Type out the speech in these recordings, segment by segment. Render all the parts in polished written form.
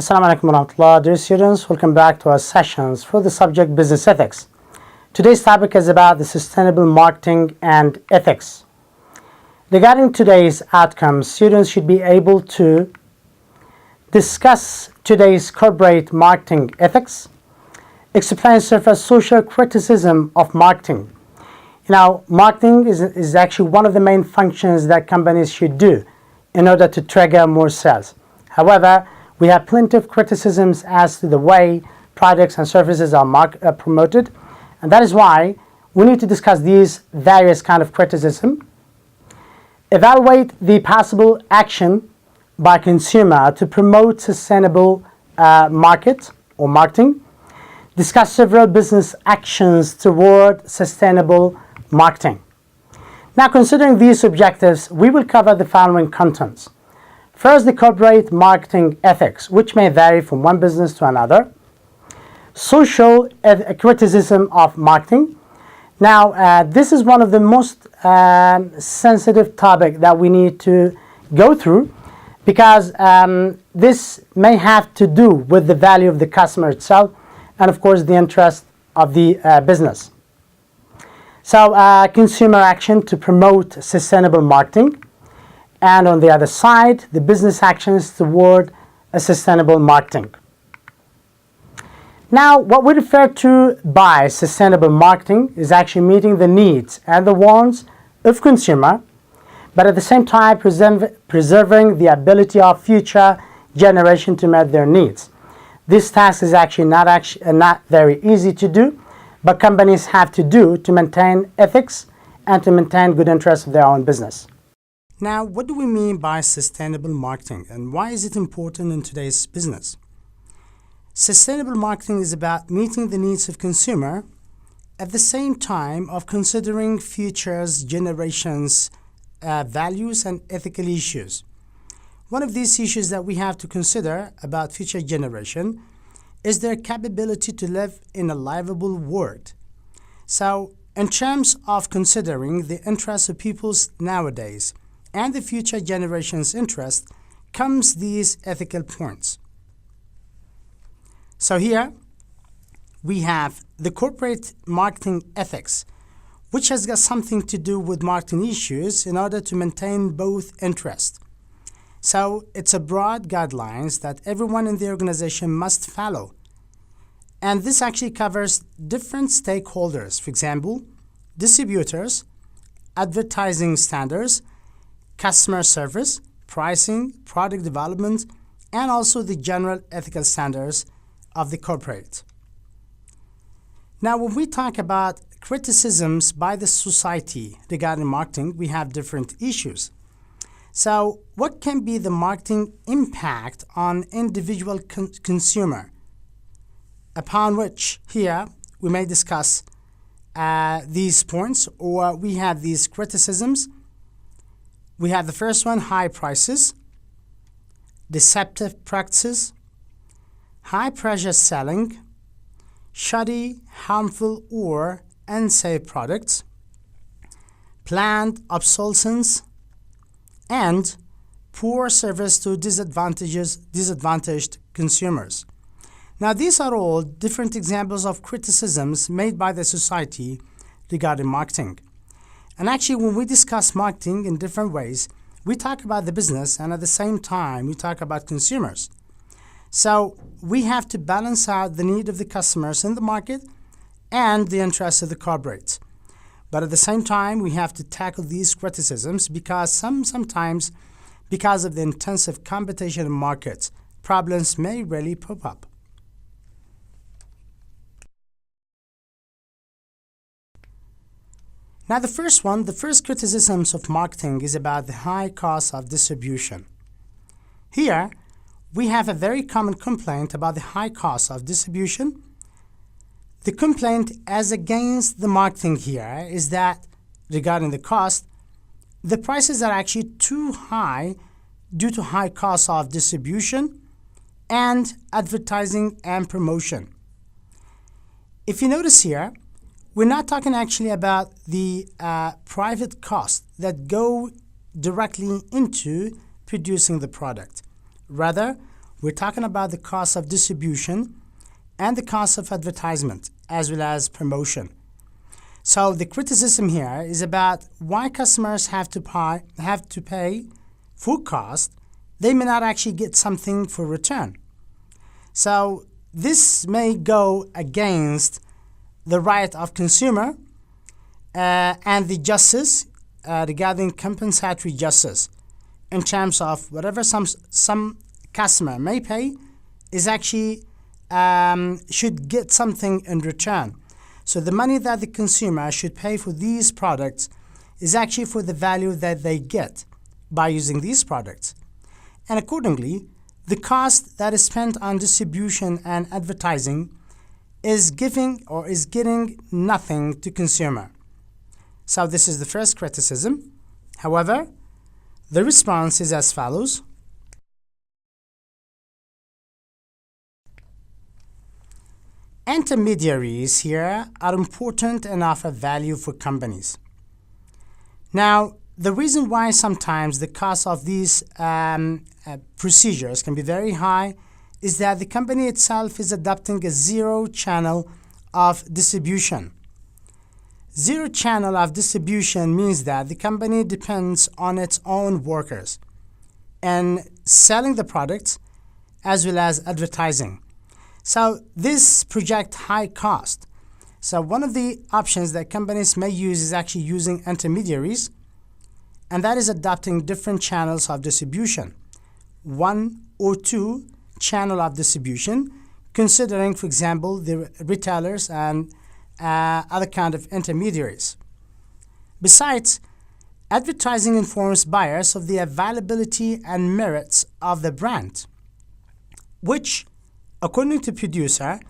Assalamu alaikum warahmatullah. Dear students, welcome back to our sessions for the subject Business Ethics. Today's topic is about the sustainable marketing and ethics. Regarding today's outcomes, students should be able to discuss today's corporate marketing ethics, explain surface social criticism of marketing. Now, marketing is actually one of the main functions that companies should do in order to trigger more sales. However, we have plenty of criticisms as to the way products and services are promoted, and that is why we need to discuss these various kind of criticism, evaluate the possible action by consumer to promote sustainable market or marketing, discuss several business actions toward sustainable marketing. Now, considering these objectives, we will cover the following contents. First, the corporate marketing ethics, which may vary from one business to another. Social criticism of marketing. Now, this is one of the most sensitive topics that we need to go through because this may have to do with the value of the customer itself and, of course, the interest of the business. So, consumer action to promote sustainable marketing. And on the other side, the business actions toward a sustainable marketing. Now, what we refer to by sustainable marketing is actually meeting the needs and the wants of consumer, but at the same time preserving the ability of future generation to meet their needs. This task is actually not very easy to do, but companies have to do to maintain ethics and to maintain good interests of their own business. Now, what do we mean by sustainable marketing and why is it important in today's business? Sustainable marketing is about meeting the needs of consumer at the same time of considering futures generations' values and ethical issues. One of these issues that we have to consider about future generation is their capability to live in a livable world. So, in terms of considering the interests of peoples nowadays and the future generation's interest comes these ethical points. So here we have the corporate marketing ethics, which has got something to do with marketing issues in order to maintain both interests. So it's a broad guidelines that everyone in the organization must follow. And this actually covers different stakeholders, for example, distributors, advertising standards, customer service, pricing, product development, and also the general ethical standards of the corporate. Now, when we talk about criticisms by the society regarding marketing, we have different issues. So, what can be the marketing impact on individual consumer? Upon which here we may discuss these points, or we have these criticisms. We have the first one, high prices, deceptive practices, high pressure selling, shoddy, harmful, or unsafe products, planned obsolescence, and poor service to disadvantaged consumers. Now, these are all different examples of criticisms made by the society regarding marketing. And actually, when we discuss marketing in different ways, we talk about the business and at the same time, we talk about consumers. So we have to balance out the need of the customers in the market and the interests of the corporates. But at the same time, we have to tackle these criticisms because sometimes, because of the intensive competition in markets, problems may really pop up. Now, the first criticisms of marketing is about the high cost of distribution. Here, we have a very common complaint about the high cost of distribution. The complaint as against the marketing here is that regarding the cost, the prices are actually too high due to high costs of distribution and advertising and promotion. If you notice here, we're not talking actually about the private costs that go directly into producing the product. Rather, we're talking about the cost of distribution and the cost of advertisement as well as promotion. So the criticism here is about why customers have to pay full cost. They may not actually get something for return. So this may go against the right of consumer and the justice regarding compensatory justice in terms of whatever some customer may pay is actually should get something in return. So the money that the consumer should pay for these products is actually for the value that they get by using these products. And accordingly, the cost that is spent on distribution and advertising is getting nothing to consumer. So this is the first criticism. However, the response is as follows. Intermediaries here are important and offer value for companies. Now, the reason why sometimes the cost of these procedures can be very high is that the company itself is adopting a zero channel of distribution. Zero channel of distribution means that the company depends on its own workers and selling the products as well as advertising. So this projects high cost. So one of the options that companies may use is actually using intermediaries, and that is adopting different channels of distribution, 1 or 2 channel of distribution, considering, for example, the retailers and other kind of intermediaries. Besides, advertising informs buyers of the availability and merits of the brand, which, according to producer,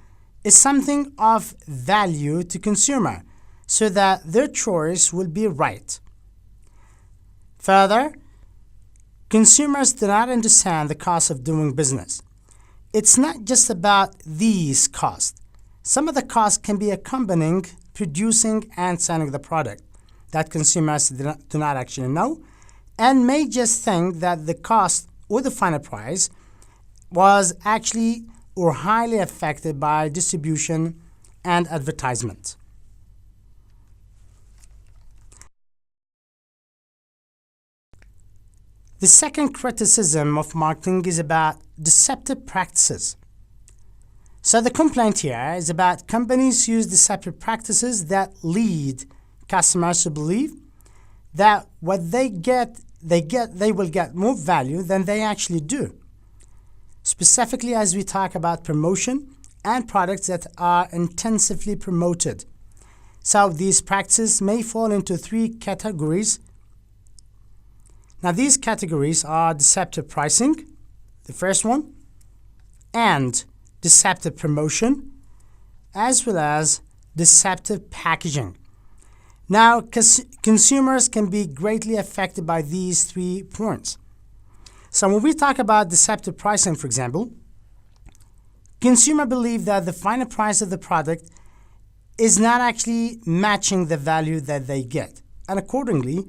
is something of value to consumer, so that their choice will be right. Further, consumers do not understand the cost of doing business. It's not just about these costs. Some of the costs can be accompanying producing and selling the product that consumers do not actually know and may just think that the cost or the final price was actually or highly affected by distribution and advertisement. The second criticism of marketing is about deceptive practices. So the complaint here is about companies use deceptive practices that lead customers to believe that what they will get more value than they actually do. Specifically, as we talk about promotion and products that are intensively promoted. So these practices may fall into 3 categories. Now these categories are deceptive pricing, the first one, and deceptive promotion, as well as deceptive packaging. Now, consumers can be greatly affected by these 3 points. So when we talk about deceptive pricing, for example, consumers believe that the final price of the product is not actually matching the value that they get, and accordingly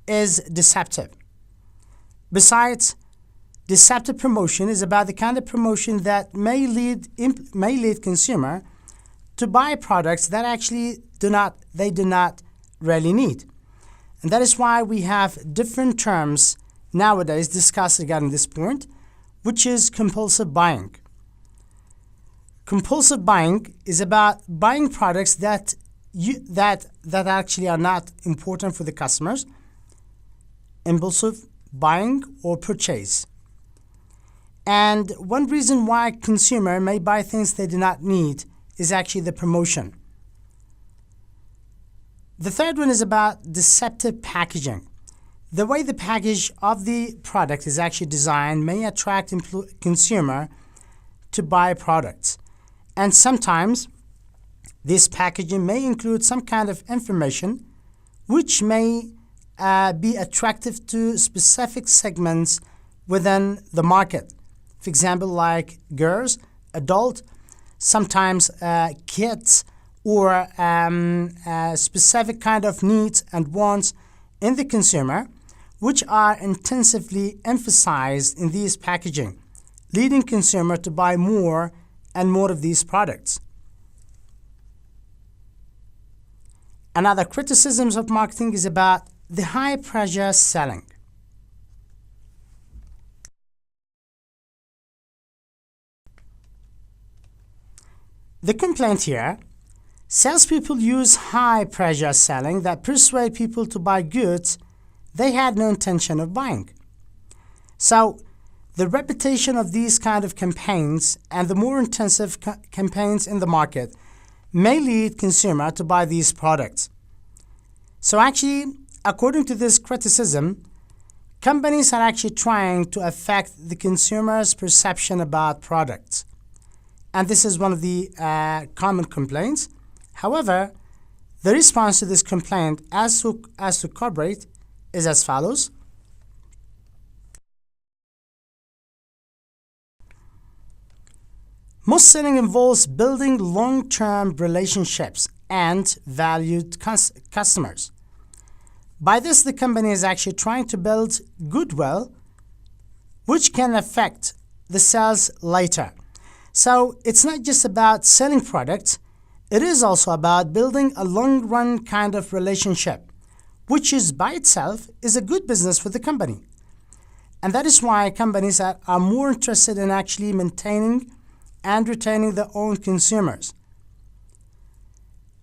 is deceptive. Besides, deceptive promotion is about the kind of promotion that may lead consumer to buy products that actually do not really need. And that is why we have different terms nowadays discussed regarding this point, which is compulsive buying. Compulsive buying is about buying products that actually are not important for the customers. Impulsive buying or purchase. And one reason why consumer may buy things they do not need is actually the promotion. The third one is about deceptive packaging. The way the package of the product is actually designed may attract consumer to buy products. And sometimes this packaging may include some kind of information which may be attractive to specific segments within the market. For example, like girls, adult, sometimes kids, or specific kind of needs and wants in the consumer, which are intensively emphasized in these packaging. leading consumer to buy more and more of these products. Another criticisms of marketing is about the high pressure selling. The complaint here, salespeople use high pressure selling that persuade people to buy goods they had no intention of buying. So the reputation of these kind of campaigns and the more intensive campaigns in the market may lead consumer to buy these products. So actually, according to this criticism, companies are actually trying to affect the consumer's perception about products. And this is one of the common complaints. However, the response to this complaint as to corporate is as follows. Most selling involves building long-term relationships and valued customers. By this, the company is actually trying to build goodwill, which can affect the sales later. So it's not just about selling products, it is also about building a long-run kind of relationship, which is by itself is a good business for the company. And that is why companies are more interested in actually maintaining and retaining their own consumers.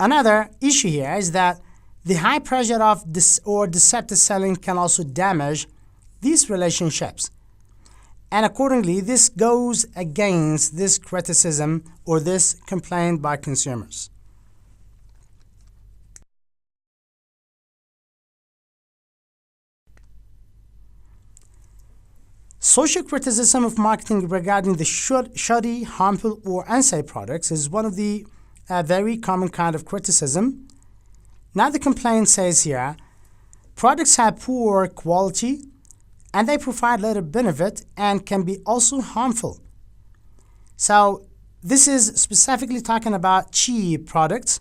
Another issue here is that the high pressure of deceptive selling can also damage these relationships. And accordingly, this goes against this criticism or this complaint by consumers. Social criticism of marketing regarding the shoddy, harmful, or unsafe products is one of the very common kind of criticism. Now the complaint says here, products have poor quality and they provide little benefit and can be also harmful. So this is specifically talking about cheap products.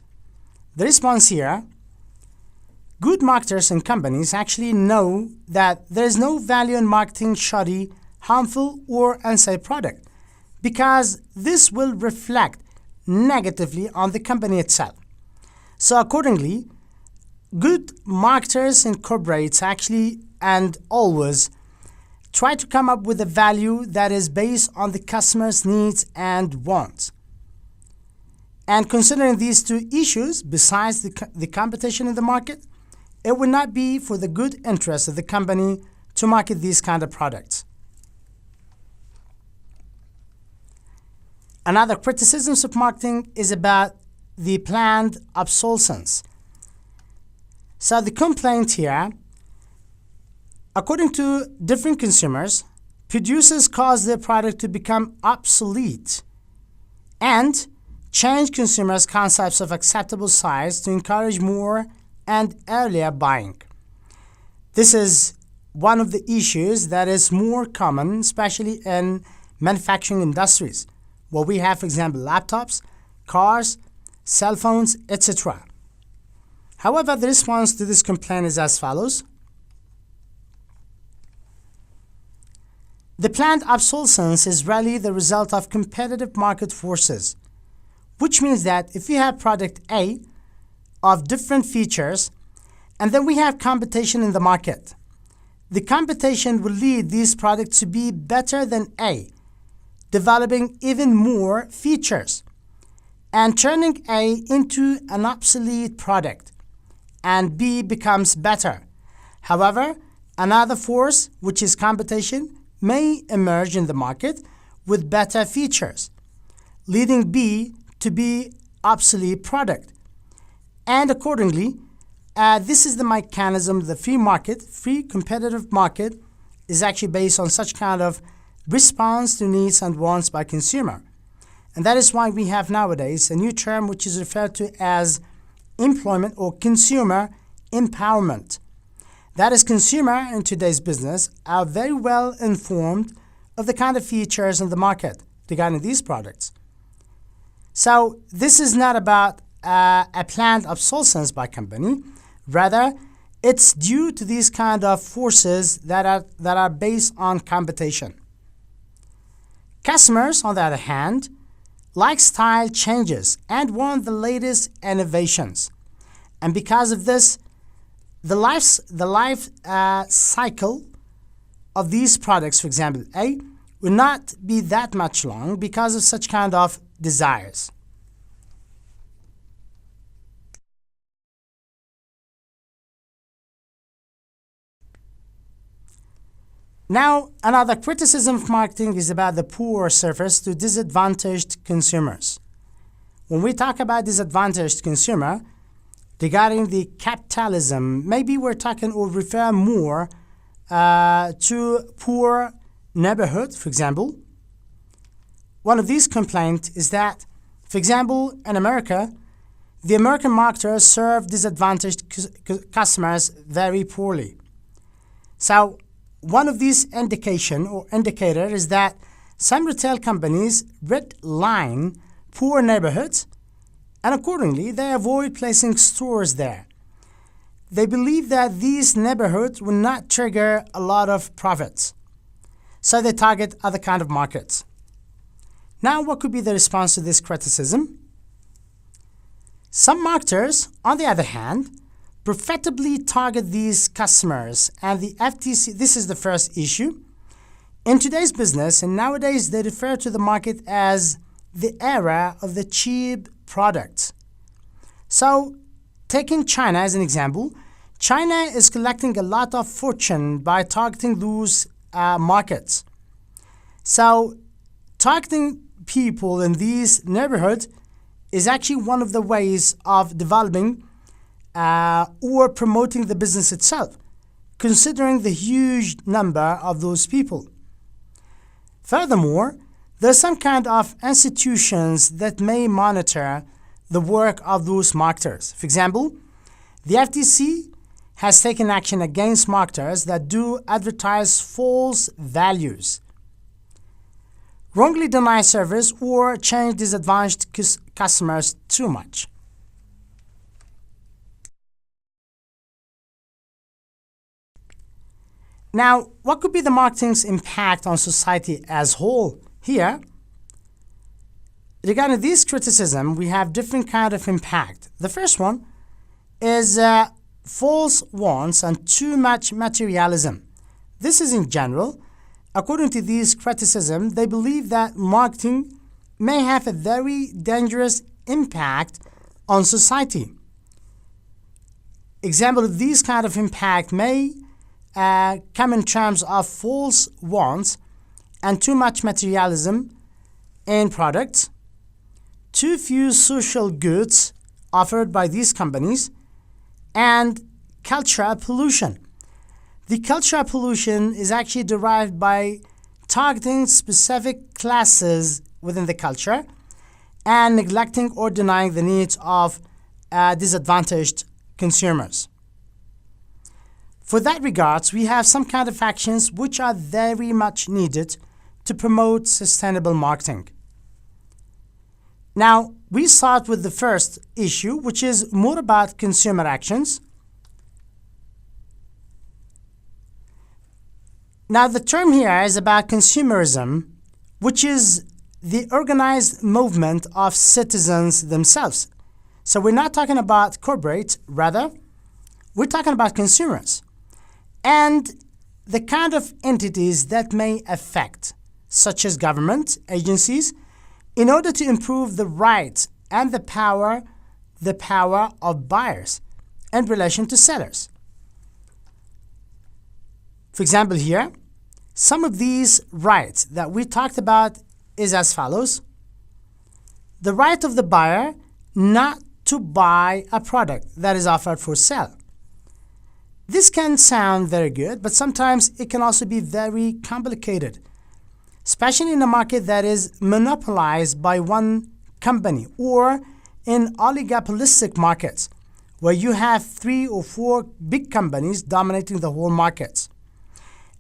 The response here, good marketers and companies actually know that there is no value in marketing shoddy, harmful, or unsafe product because this will reflect negatively on the company itself. So accordingly, good marketers and corporates actually and always try to come up with a value that is based on the customer's needs and wants. And considering these two issues, besides the competition in the market, it would not be for the good interest of the company to market these kind of products. Another criticism of marketing is about the planned obsolescence. So the complaint here, according to different consumers, producers cause their product to become obsolete and change consumers' concepts of acceptable size to encourage more and earlier buying. This is one of the issues that is more common, especially in manufacturing industries, where we have, for example, laptops, cars, cell phones, etc. However, the response to this complaint is as follows. The planned obsolescence is really the result of competitive market forces, which means that if you have product A of different features, and then we have competition in the market, the competition will lead these products to be better than A, developing even more features, and turning A into an obsolete product, and B becomes better. However, another force, which is competition, may emerge in the market with better features, leading B to be obsolete product. And accordingly, this is the mechanism. The free competitive market is actually based on such kind of response to needs and wants by consumer. And that is why we have nowadays a new term which is referred to as employment or consumer empowerment. That is, consumer in today's business are very well informed of the kind of features in the market regarding these products. So this is not about a planned obsolescence by company. Rather, it's due to these kind of forces that are based on competition. Customers, on the other hand, like style changes and want the latest innovations. And because of this, the life cycle of these products, for example, A, will not be that much long because of such kind of desires. Now, another criticism of marketing is about the poor service to disadvantaged consumers. When we talk about disadvantaged consumer, regarding the capitalism, maybe we're talking or refer more to poor neighborhood, for example. One of these complaints is that, for example, in America, the American marketers serve disadvantaged customers very poorly. So, one of these indicator is that some retail companies redline poor neighborhoods, and accordingly, they avoid placing stores there. They believe that these neighborhoods will not trigger a lot of profits, so they target other kind of markets. Now, what could be the response to this criticism? Some marketers, on the other hand, profitably target these customers, and the FTC, this is the first issue. In today's business, and nowadays they refer to the market as the era of the cheap products. So, taking China as an example, China is collecting a lot of fortune by targeting those markets. So, targeting people in these neighborhoods is actually one of the ways of developing or promoting the business itself, considering the huge number of those people. Furthermore, there are some kind of institutions that may monitor the work of those marketers. For example, the FTC has taken action against marketers that do advertise false values, wrongly deny service, or change disadvantaged customers too much. Now, what could be the marketing's impact on society as a whole? Here, regarding this criticism, we have different kind of impact. The first one is false wants and too much materialism. This is in general. According to these criticism, they believe that marketing may have a very dangerous impact on society. Example of these kind of impact may come in terms of false wants and too much materialism in products, too few social goods offered by these companies, and cultural pollution. The cultural pollution is actually derived by targeting specific classes within the culture and neglecting or denying the needs of disadvantaged consumers. For that regards, we have some kind of actions which are very much needed to promote sustainable marketing. Now, we start with the first issue, which is more about consumer actions. Now, the term here is about consumerism, which is the organized movement of citizens themselves. So we're not talking about corporate, rather, we're talking about consumers and the kind of entities that may affect, such as government agencies, in order to improve the rights and the power of buyers in relation to sellers. For example, here, some of these rights that we talked about is as follows. The right of the buyer not to buy a product that is offered for sale. This can sound very good, but sometimes it can also be very complicated, especially in a market that is monopolized by one company or in oligopolistic markets where you have 3 or 4 big companies dominating the whole markets,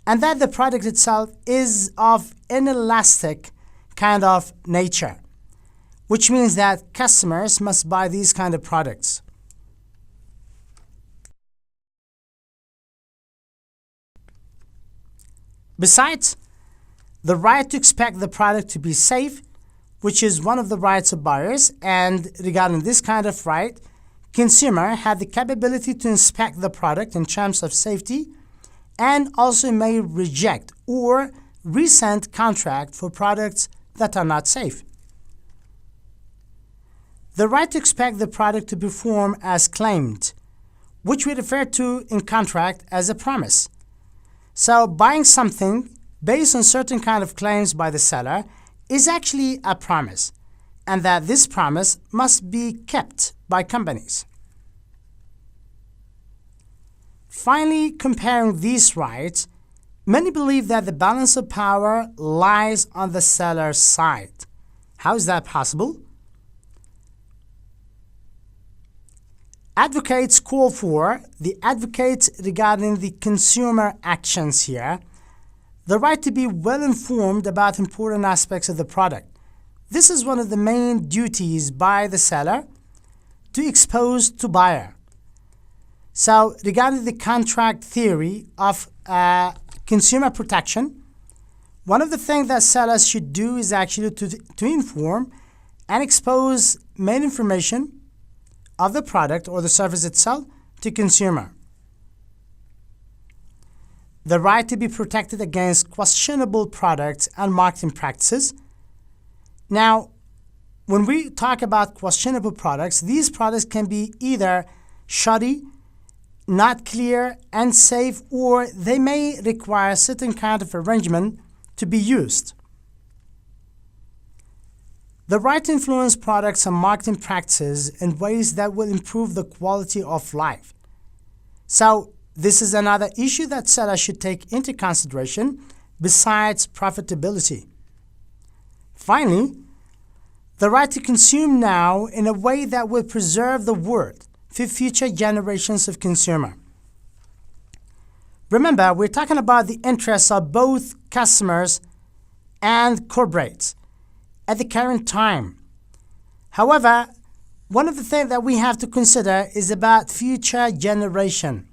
and that the product itself is of inelastic kind of nature, which means that customers must buy these kind of products. Besides, the right to expect the product to be safe, which is one of the rights of buyers, and regarding this kind of right, consumer have the capability to inspect the product in terms of safety and also may reject or rescind contract for products that are not safe. The right to expect the product to perform as claimed, which we refer to in contract as a promise. So buying something based on certain kind of claims by the seller is actually a promise, and that this promise must be kept by companies. Finally, comparing these rights, many believe that the balance of power lies on the seller's side. How is that possible? Advocates call for the advocates regarding the consumer actions here, the right to be well informed about important aspects of the product. This is one of the main duties by the seller to expose to buyer. So regarding the contract theory of consumer protection, one of the things that sellers should do is actually to inform and expose main information of the product or the service itself to consumer. The right to be protected against questionable products and marketing practices. Now, when we talk about questionable products, these products can be either shoddy, not clear, unsafe, or they may require certain kind of arrangement to be used. The right to influence products and marketing practices in ways that will improve the quality of life. So this is another issue that sellers should take into consideration besides profitability. Finally, the right to consume now in a way that will preserve the world for future generations of consumer. Remember, we're talking about the interests of both customers and corporates at the current time. However, one of the things that we have to consider is about future generation.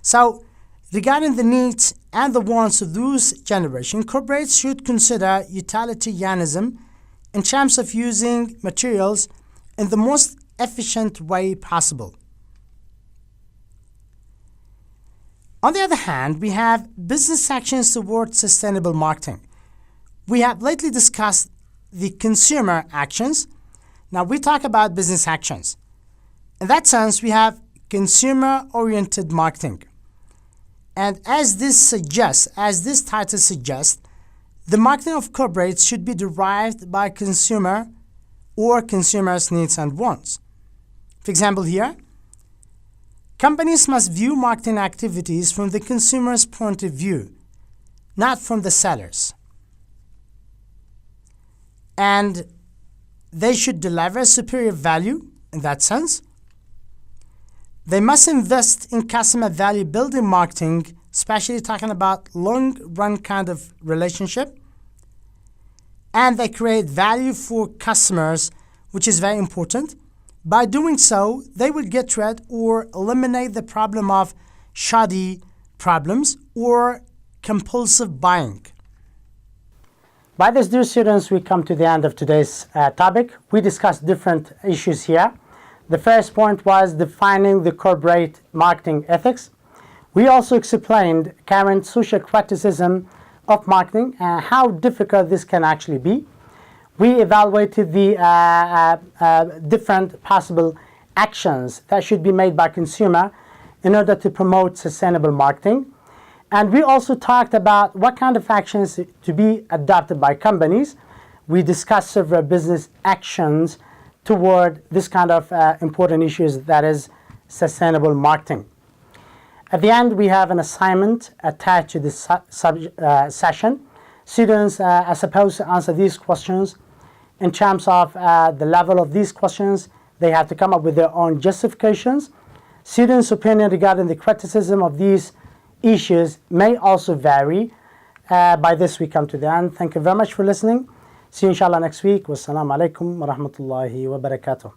So, regarding the needs and the wants of those generation, corporates should consider utilitarianism in terms of using materials in the most efficient way possible. On the other hand, we have business actions towards sustainable marketing. We have lately discussed the consumer actions. Now we talk about business actions. In that sense, we have consumer-oriented marketing. And as this title suggests, the marketing of corporates should be derived by consumer or consumers' needs and wants. For example here, companies must view marketing activities from the consumer's point of view, not from the seller's. And they should deliver superior value in that sense. They must invest in customer value building marketing, especially talking about long-run kind of relationship. And they create value for customers, which is very important. By doing so, they will get rid or eliminate the problem of shoddy problems or compulsive buying. By this, dear students, we come to the end of today's topic. We discussed different issues here. The first point was defining the corporate marketing ethics. We also explained current social criticism of marketing and how difficult this can actually be. We evaluated the different possible actions that should be made by consumer in order to promote sustainable marketing. And we also talked about what kind of actions to be adopted by companies. We discussed several business actions toward this kind of important issues, that is sustainable marketing. At the end, we have an assignment attached to this session. Students are supposed to answer these questions. In terms of the level of these questions, they have to come up with their own justifications. Students' opinion regarding the criticism of these issues may also vary. By this, we come to the end. Thank you very much for listening. See you inshallah next week. Wassalamu alaikum wa rahmatullahi wa barakatuh.